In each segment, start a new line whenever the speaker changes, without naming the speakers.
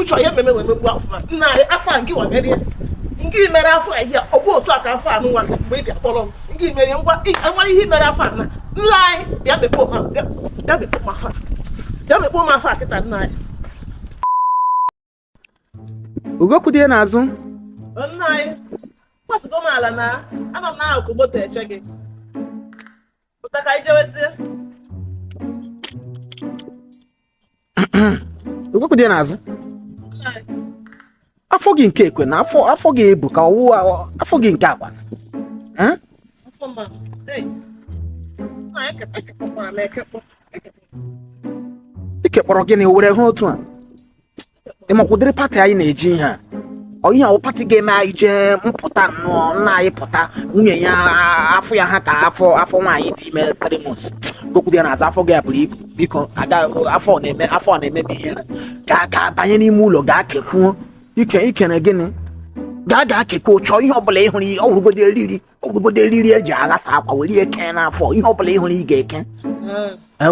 ucho ye meme we megbu afuma nna anyị afa nke wa mere nke mere afọ ahịa ọ bụ otu aka afọ anụ nwa mgbe ị bịa kpọrọ m nke mere ngwa enwere ihe mere afọ na nla anyị bịa mekpọ ma bịa mekpọ ma afọ akịta nna anyị
Ugokwudie n'azụ
nna anyị kwasịgo m ala na anọ m n'akụkụ moto eche gị pụta ka anyị jewezie
Ugokwudie n'azụ
nna anyị
afọ gị nke ekwe na afọ gị ebu ka ọwụ afọ gị nke akwa
afọ mma hey nna anyị kekpọkwara m ekekpọ
ike kpọrọ gịnị were hụ otu a ịmakwụdịrị pati anyị na-eji ihe a ọ ihe awụ pati ga-eme anyị jee mpụta nnọọ nna anyị pụta nwunye ya afọ ya ha ka afọ nwaanyị dị ime 3 months Ugokwudie n'azụ afọ gị abụrụ ibu biko afọ na-eme m ihe ga banye n'ime ụlọ ga-akekwuo ike na gịnị ga kekwa ụchọ ihe ọbụla ịhụrụ ọgwụgodo eriri eji aghasa akwa were ihe kee n'afọ ihe ọbụla ịhụrụ ị ga-eke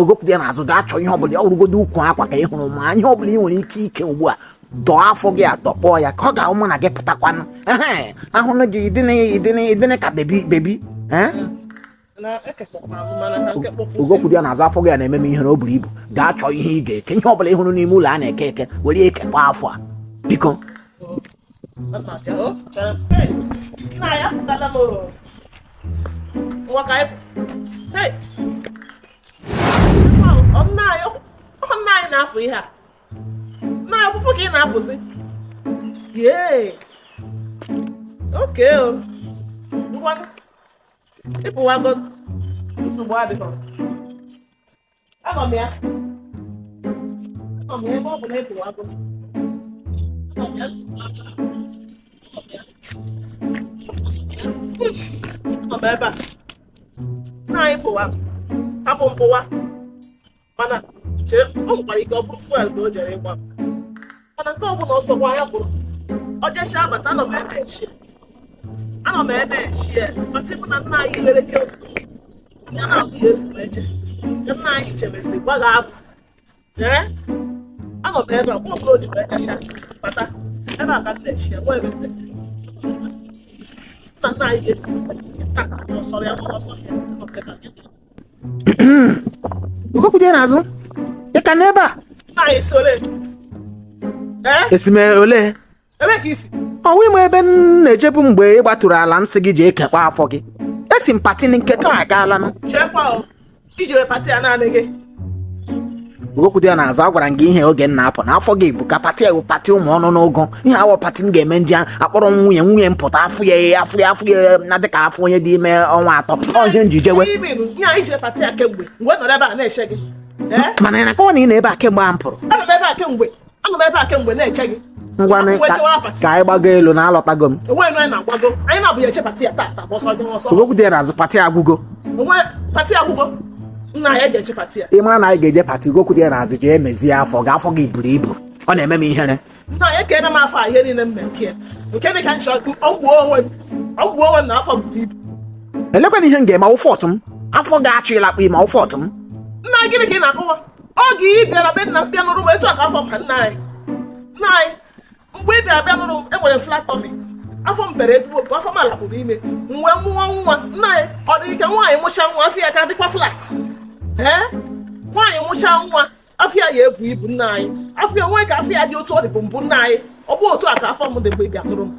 Ugokwudie n'azụ ga-achọ ihe ọbụla ọgwụgodo ukwu akwa ka ị hụrụ ma ihe ọbụla ị nwere ike ugbu a dọọ afọ gị adọkpọọ ya ka ọ ga-ahụ mụ na gị pụtakwanụ ahụnụ gị idene ka bebi Ugokwudie n'azụ afọ gị a na-eme m ihe na o buru ibu ga-achọ ihe ị ga-eke ihe ọbụla ịhụrụ n'ime ụlọ a na-eke eke were ekekwa afọ a biko
anyị na-apụ ihe a na akwụkwọ ka ị na-apụzi yee oke o ngwanụ ịpụwago nsogbu adịghị anọ m ya ebe ọ bụ na ịpụwago ebe a na anyị pụwa hapụ mpụwa mana chere o nwekwara ike ọ bụrụ fuel ka o jere ịgba mana nke ọbụla ọsọkwa ya bụrụ ọ jecha abata anọ m ebe echie mata ịbụ na nna anyị lere ke ya na-abụ ya ezigbo eche nke nna anyị chebezi gwaghị abụ jere anọ m ebe a mgbe ọbụla o jiri ejecha bata ebe a ka m na-echi ya nwa ebe nna nna anyị ga-ezigbo ọsọrọ ya ọsọ ya
Ugokwudie n'azụ ị ka n'ebe a
nna anyị si ole
esimere ole
ebe ka isi
ọwụ ime ebe m na-ejebu mgbe ị gbatụrụ ala m sị gị jee kekwa afọ gị esi m pati nke ka agaala nụ
cherekwa ijere pati ya naanị gị
Ugokwudie n'azụ a gwara m gị ihe oge m na-apụ na afọ gị bụ ka pati ewu pati ụmụ ọnụ n'ụgụ ihe awọ pati m ga-eme nji akpọrọ nwunye mpụta afọ ya na dịka afọ onye dị ime ọnwa 3 ihe njijewe
ihe anyị jere pati ya kemgbe mgbe nọrọ ebe a na-eche gị
mana ị na-akọwa na ị na-ebe a kemgbe a m pụrụ
anọ m ebe a kemgbe na-eche gị
ngwa ka anyị gbago elu na alọtago m
enweghị anyị na-agbago anyị na-abụ ya eche pati ya taa ọsọ gị ọsọ
Ugokwudie n'azụ pati agwụgo
pati agwụgo nna anyị ga-eche pati ya
ị mara na anyị ga-eje pati Ugokwudie n'azụ jee mezie afọ ga afọ gị buru ibu ọ na-eme m ihere
nna anyị ekene m afọ a ihe niile m mee nke dị ka nchọ ọgwụgwọ onwe m na afọ buru ibu
elekwana ihe m ga-eme ụfọtụ m afọ ga-achọ ịlakpa ime ụfọtụ m
nna anyị gịnị ka ị na-akọwa oge ị bịara be nna m bịa nụrụ m etu a ka afọ ma nna anyị mgbe ị bịara bịa nụrụ m enwere flatọmi afọ m bere ezigbo nke afọ m alapụrụ ime mgbe mụọ nwa nna anyị ọ dị ike nwaanyị mụcha nwa afọ ya ka dịkwa flat nwaanyị mụcha nwa afọ ya ebu ibu nna anyị afọ ya nwee ka afọ ya dị otu ọ dị bụ mbụ nna anyị ọ bụ otu a ka afọ m dị mgbe ị bịa nụrụ m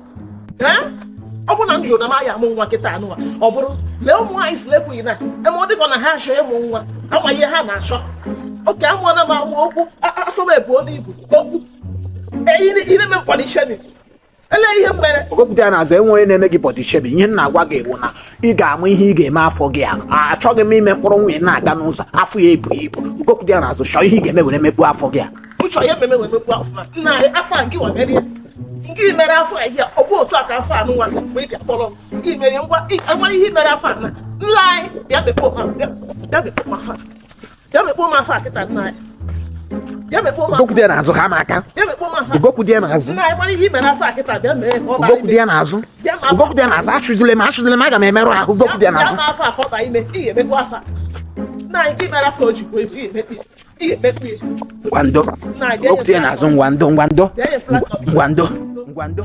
ọ bụ na m jụrụ na m aya amụ nwa kịta anụ ọ bụrụ lee ụmụ nwaanyị si lekwu na eme ọ dịkọ na ha achọ ịmụ nwa ama ihe ha na-achọ oke amụọna m amụ okwu afọ m ebuo n'ibu okwu ime mkpọrọ isheni ele ihe mere
Ugokwudie n'azụ enwere na-eme gị bọdị shebi ihe m na-agwa gị bụ na ị ga-amụ ihe ị ga-eme afọ gị achọghị m ime mkpụrụ nwunye na-aga n'ụzọ afọ ya ebu ibu Ugokwudie n'azụ chọọ ihe ị ga-eme were mekpuo afọ gị a
ụchọ ya ememe wee mekpuo afọ nna anyị afọ a nke wamerie nke mere afọ ahịa ọ bụ otu a ka afọ anụ nwa mgbe ị bịa kpọrọ m nke mere ngwa enwere ihe mere afọ a na nla anyị bịa mekpuo m afọ a kịta nna anyị
Ugokwudie n'azụ ha m aka Ugokwudie n'azụ Ugokwudie n'azụ Ugokwudie n'azụ achụzile m aga m emerụ ahụ Ugokwudie n'azụ
Ihe ekpekpe.
ngwando
Na, bịa nye
okwute
flat
n'azụ ngwando
Bịa nye flat top.
ngwando ngwando